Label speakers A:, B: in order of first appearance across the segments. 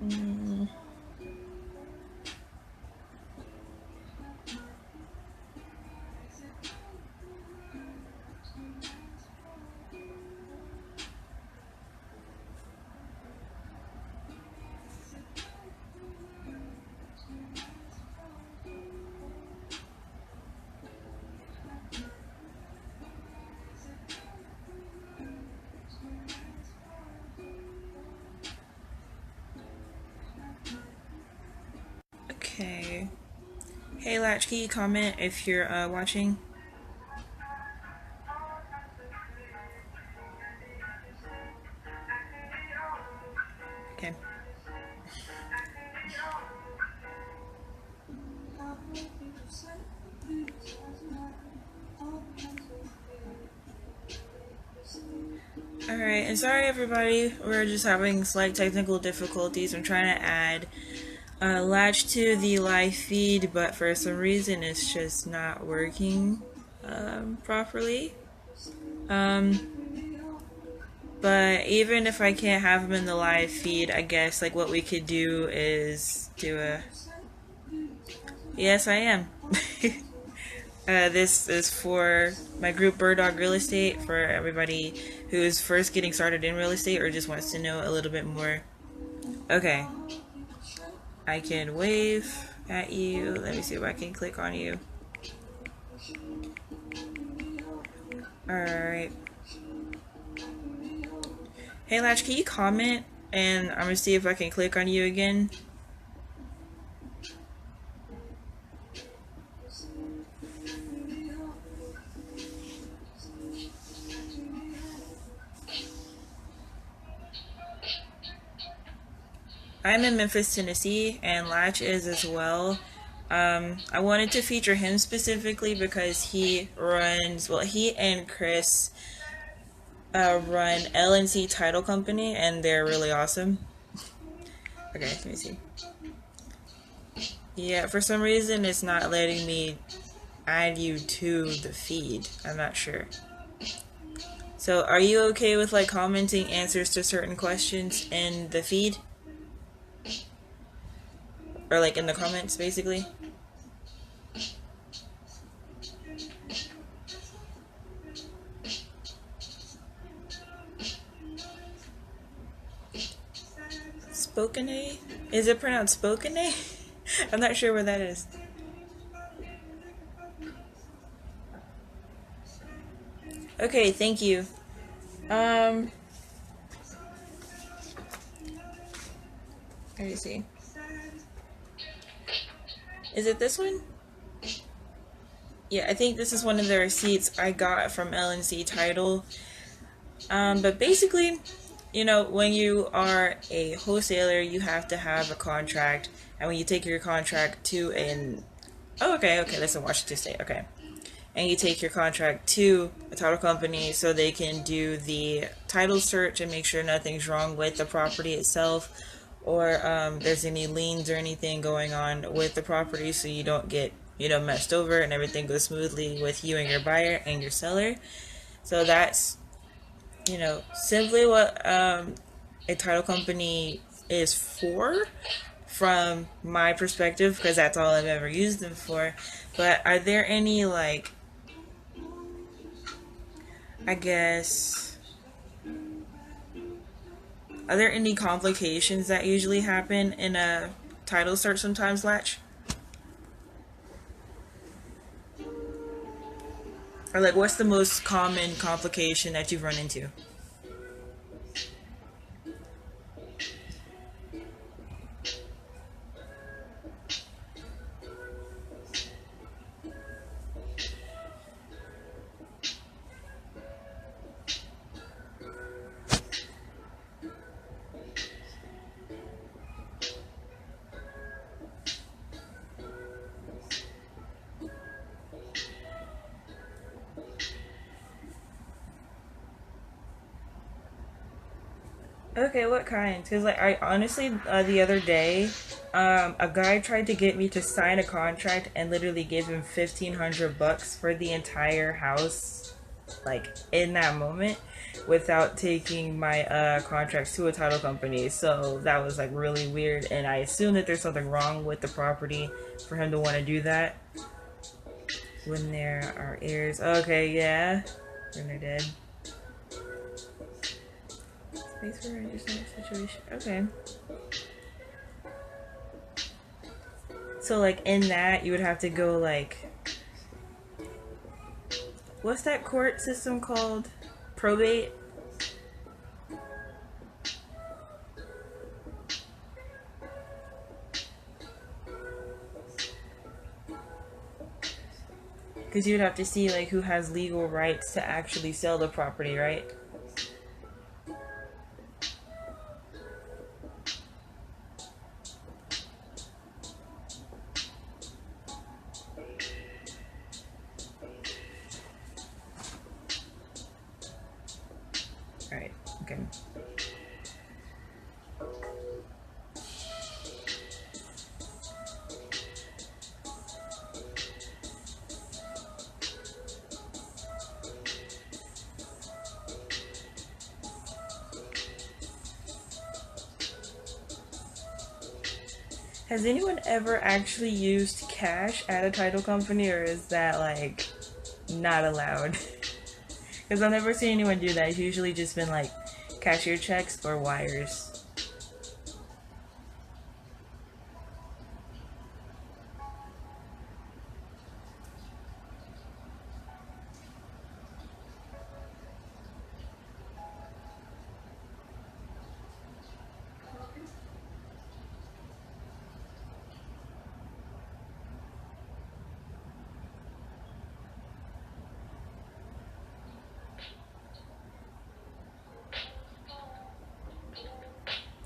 A: Mm. Okay. Hey Latch, can you comment if you're watching? Okay. Alright, and sorry everybody, we're just having slight technical difficulties. I'm trying to add Latch to the live feed, but for some reason it's just not working properly. But even if I can't have him in the live feed, I guess like what we could do is do a... Yes, I am. This is for my group Bird Dog Real Estate, for everybody who is first getting started in real estate or just wants to know a little bit more. Okay. I can wave at you. Let me see if I can click on you. Alright. Hey Latch, can you comment? And I'm gonna see if I can click on you again. I'm in Memphis, Tennessee, and Latch is as well. I wanted to feature him specifically because he runs, well, he and Chris run LNC Title Company, and they're really awesome. Okay, let me see. Yeah, for some reason it's not letting me add you to the feed. I'm not sure. So, are you okay with like commenting answers to certain questions in the feed? Or like in the comments, basically? Spokane? Is it pronounced Spokane? I'm not sure where that is. Okay, thank you. Let me see. Is it this one? Yeah, I think this is one of the receipts I got from LNC Title. But basically, you know, when you are a wholesaler, you have to have a contract. And when you take your contract to an... Oh, okay, that's in Washington State, okay. And you take your contract to a title company so they can do the title search and make sure nothing's wrong with the property itself, or there's any liens or anything going on with the property, so you don't get, you know, messed over and everything goes smoothly with you and your buyer and your seller. So that's, you know, simply what a title company is for, from my perspective, because that's all I've ever used them for. But are there any, like, I guess, are there any complications that usually happen in a title search sometimes, Latch? Or like, what's the most common complication that you've run into? Okay, what kind? Because like I honestly, the other day, a guy tried to get me to sign a contract and literally gave him $1,500 for the entire house, like in that moment. without taking my contracts to a title company. So that was like really weird, and I assume that there's something wrong with the property for him to want to do that. When there are heirs. Okay, yeah. When they're dead. Space for interesting situation. Okay. So like in that you would have to go like, what's that court system called? Probate? Because you would have to see like who has legal rights to actually sell the property, right? Right, okay. Has anyone ever actually used cash at a title company, or is that like not allowed? Because I've never seen anyone do that. It's usually just been like cashier checks or wires.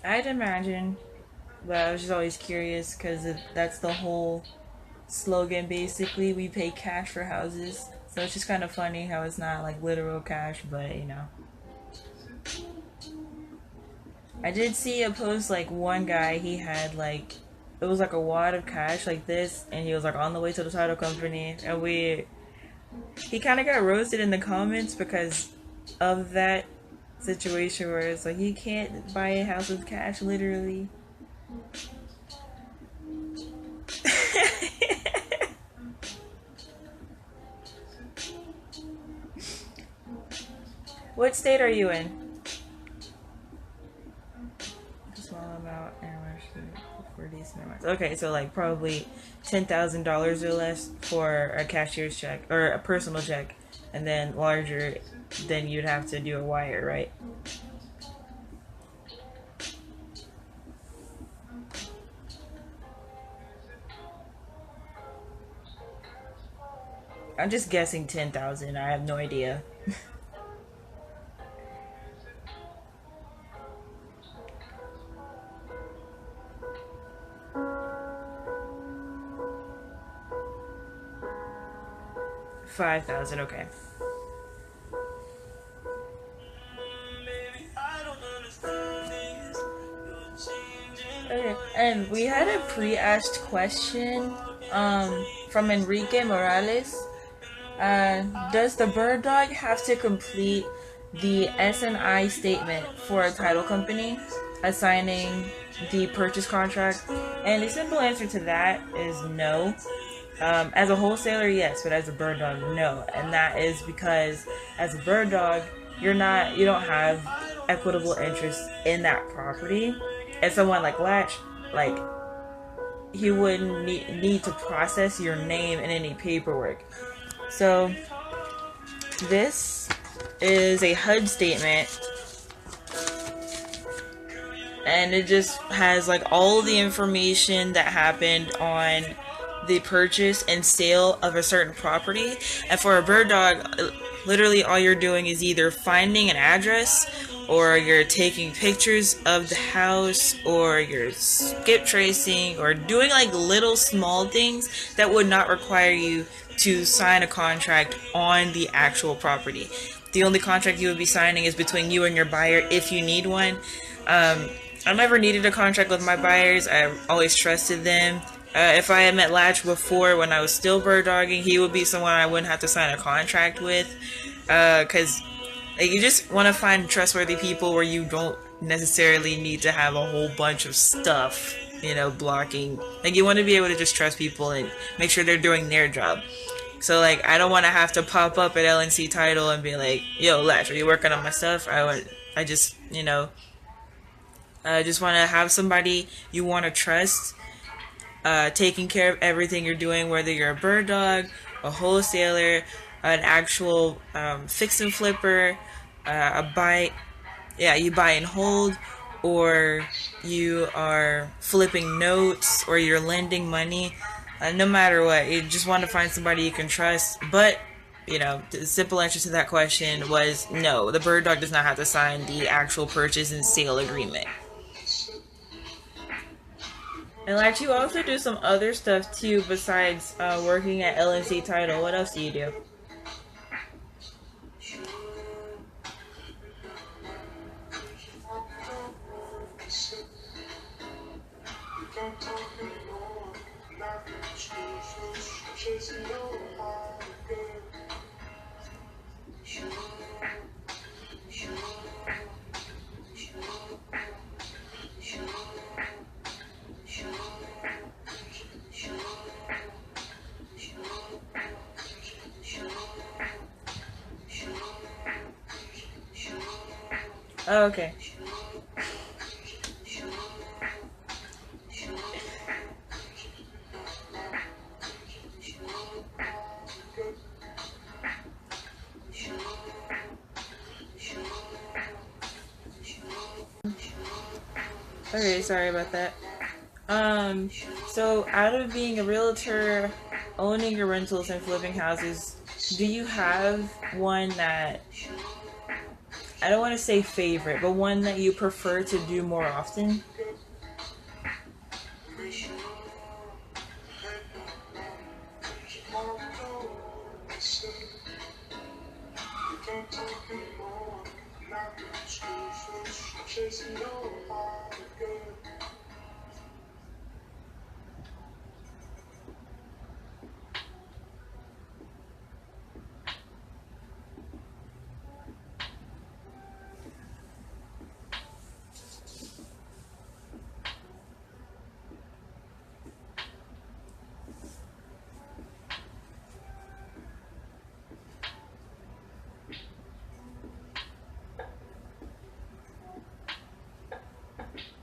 A: I'd imagine, but I was just always curious because that's the whole slogan basically. We pay cash for houses. So it's just kind of funny how it's not like literal cash, but you know. I did see a post like one guy, he had like, it was like a wad of cash like this, and he was like on the way to the title company, and he kind of got roasted in the comments because of that situation where it's like you can't buy a house with cash literally. What state are you in? A small amount for these amounts. Okay, so like probably $10,000 or less for a cashier's check or a personal check, and then larger, then you'd have to do a wire, right? I'm just guessing 10,000. I have no idea. $5,000. Okay. Okay, and we had a pre-asked question from Enrique Morales. Does the bird dog have to complete the S&I statement for a title company assigning the purchase contract? And the simple answer to that is no. As a wholesaler, yes, but as a bird dog, no. And that is because as a bird dog, you don't have equitable interest in that property. And someone like Laksh, like, he wouldn't need to process your name in any paperwork. So this is a HUD statement, and it just has like all the information that happened on the purchase and sale of a certain property. And for a bird dog, literally all you're doing is either finding an address, or you're taking pictures of the house, or you're skip tracing, or doing like little small things that would not require you to sign a contract on the actual property. The only contract you would be signing is between you and your buyer if you need one. I never needed a contract with my buyers. I always trusted them. If I had met Laksh before when I was still bird dogging, he would be someone I wouldn't have to sign a contract with, because Like, you just want to find trustworthy people where you don't necessarily need to have a whole bunch of stuff, blocking. Like, you want to be able to just trust people and make sure they're doing their job. So, like, I don't want to have to pop up at LNC Title and be like, "Yo, Lash, are you working on my stuff?" I just, I just want to have somebody you want to trust, taking care of everything you're doing, whether you're a bird dog, a wholesaler, an actual fix and flipper, a buy, yeah, you buy and hold, or you are flipping notes, or you're lending money. No matter what, you just want to find somebody you can trust. But the simple answer to that question was no. The bird dog does not have to sign the actual purchase and sale agreement. And like, you also do some other stuff too besides working at LNC Title. What else do you do? Oh, okay. Okay, sorry about that. Um, so out of being a realtor, owning your rentals and flipping houses, do you have one that, I don't want to say favorite, but one that you prefer to do more often?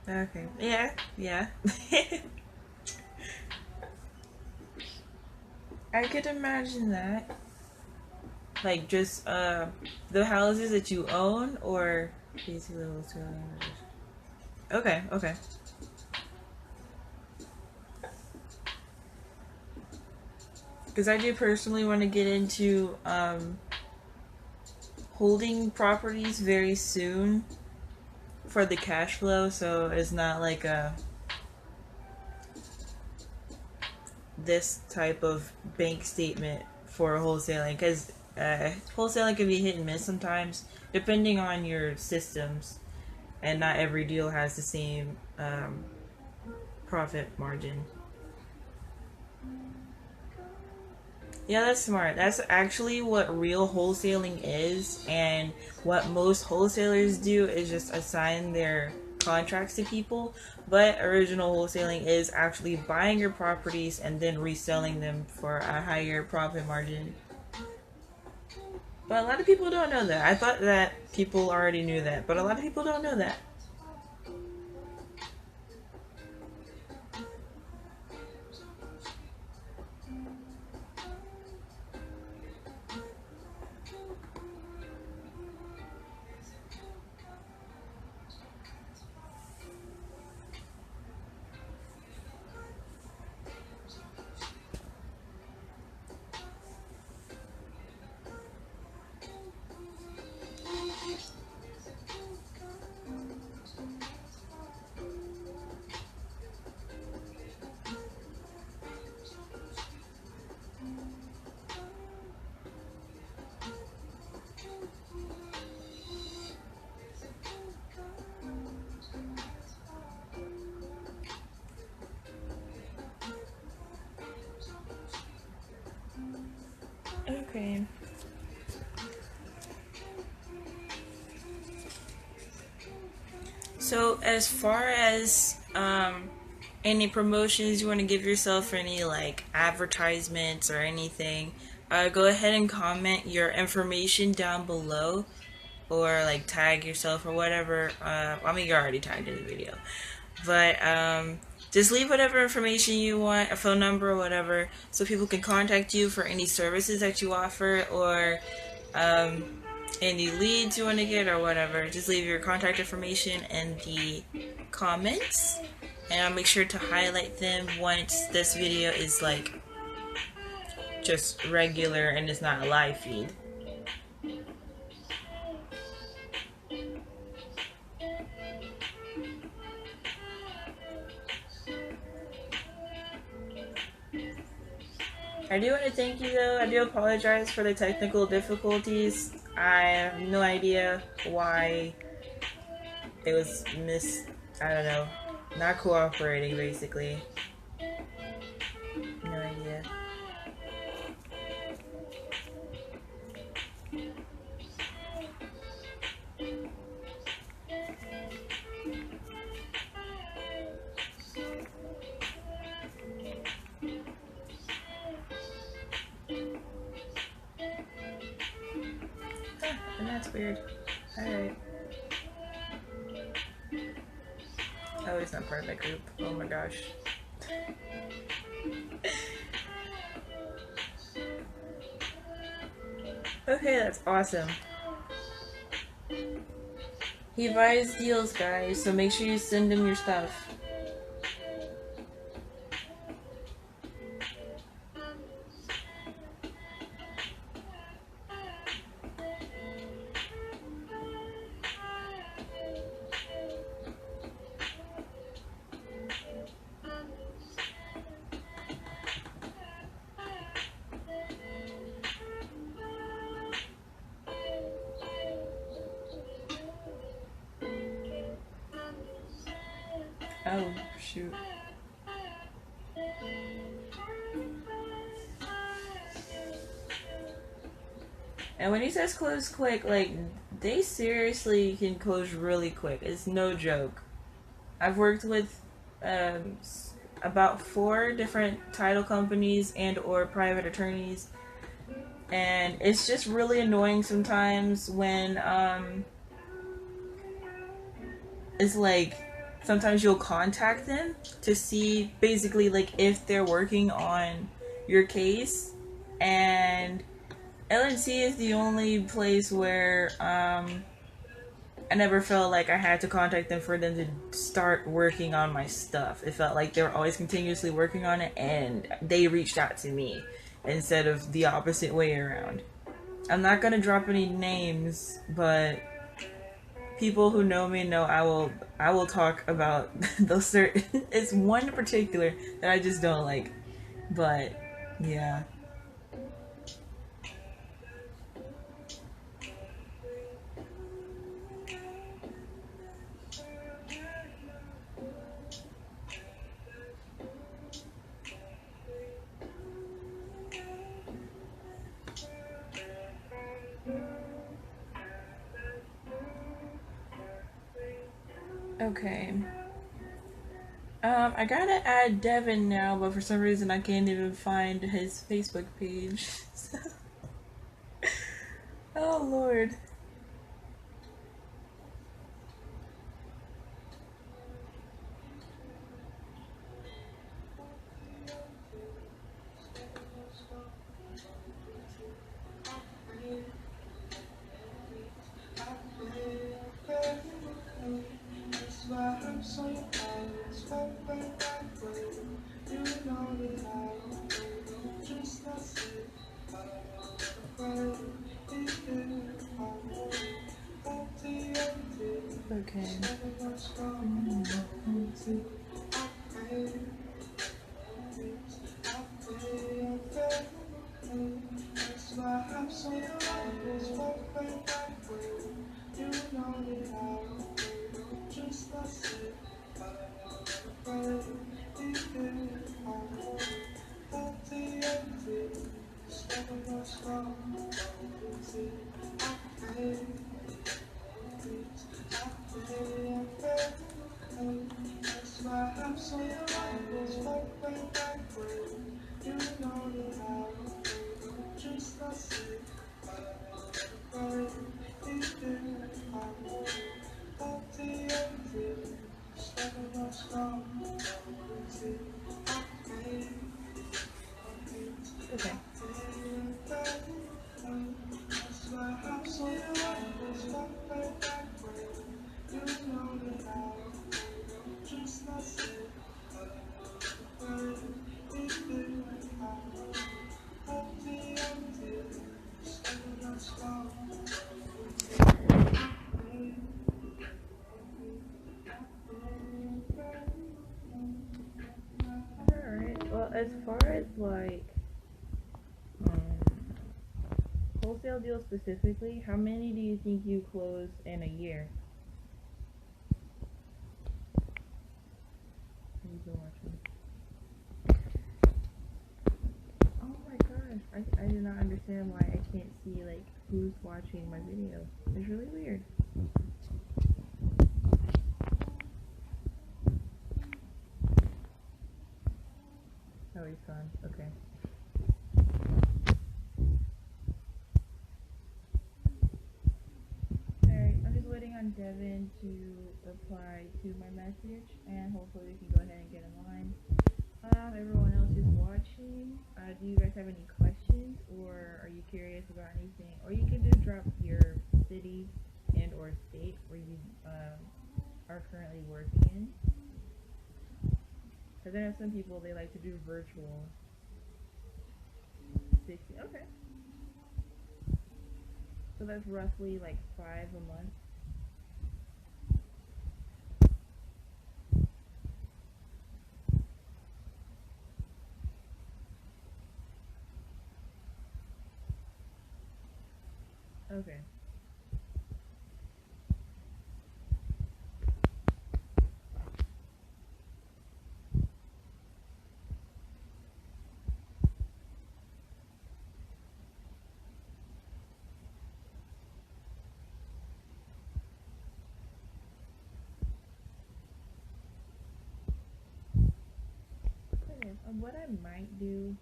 A: Okay. Yeah, yeah. I could imagine that. Like, just the houses that you own, or basically wholesaling. Okay, okay. Because I do personally want to get into holding properties very soon for the cash flow, so it's not like this type of bank statement for wholesaling, because wholesaling can be hit and miss sometimes depending on your systems, and not every deal has the same profit margin. Yeah, that's smart. That's actually what real wholesaling is, and what most wholesalers do is just assign their contracts to people. But original wholesaling is actually buying your properties and then reselling them for a higher profit margin. But a lot of people don't know that. I thought that people already knew that, but a lot of people don't know that. Okay. So as far as any promotions you want to give yourself, or any like advertisements or anything, go ahead and comment your information down below, or like tag yourself or whatever. I mean, you're already tagged in the video, but just leave whatever information you want, a phone number or whatever, so people can contact you for any services that you offer, or um, any leads you want to get or whatever. Just leave your contact information in the comments, and I'll make sure to highlight them once this video is like just regular and it's not a live feed. I do want to thank you though. I do apologize for the technical difficulties. I have no idea why it was I don't know, not cooperating basically. No idea. And that's weird. Alright. Oh, it's not part of that group. Oh my gosh. Okay, that's awesome. He buys deals, guys, so make sure you send him your stuff. Oh, shoot. And when he says close quick, like, they seriously can close really quick. It's no joke. I've worked with about 4 different title companies and or private attorneys, and it's just really annoying sometimes when it's like, sometimes you'll contact them to see basically like if they're working on your case, and LNC is the only place where I never felt like I had to contact them for them to start working on my stuff. It felt like they were always continuously working on it, and they reached out to me instead of the opposite way around. I'm not gonna drop any names, but people who know me know I will talk about those certain. It's one in particular that I just don't like, but yeah. Okay. I gotta add Devin now, but for some reason I can't even find his Facebook page. Oh Lord. Okay. Okay. Alright, well, as far as like wholesale deals specifically, how many do you think you close in a year? You've been watching. Oh my gosh, I do not understand why I can't see like who's watching my video. It's really weird. Oh, he's gone. Okay. Alright, I'm just waiting on Devin to reply to my message, and hopefully we can go ahead and get in line. Everyone else who's watching, do you guys have any questions, or are you curious about anything? Or you can just drop your city and or state where you are currently working in. Because I know some people, they like to do virtual 60. Okay. So that's roughly like 5 a month. Okay. What I might do,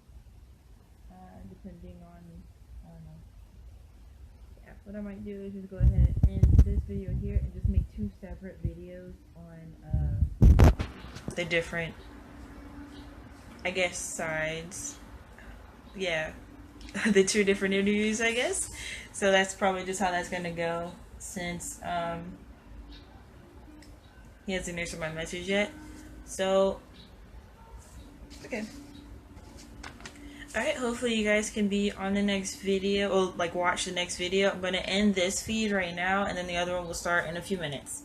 A: depending on, I don't know. Yeah, what I might do is just go ahead and end this video here and just make 2 separate videos on the different, I guess, sides. Yeah, the 2 different interviews, I guess. So that's probably just how that's gonna go, since he hasn't answered my message yet. So okay. Alright, hopefully you guys can be on the next video, or like watch the next video. I'm going to end this feed right now, and then the other one will start in a few minutes.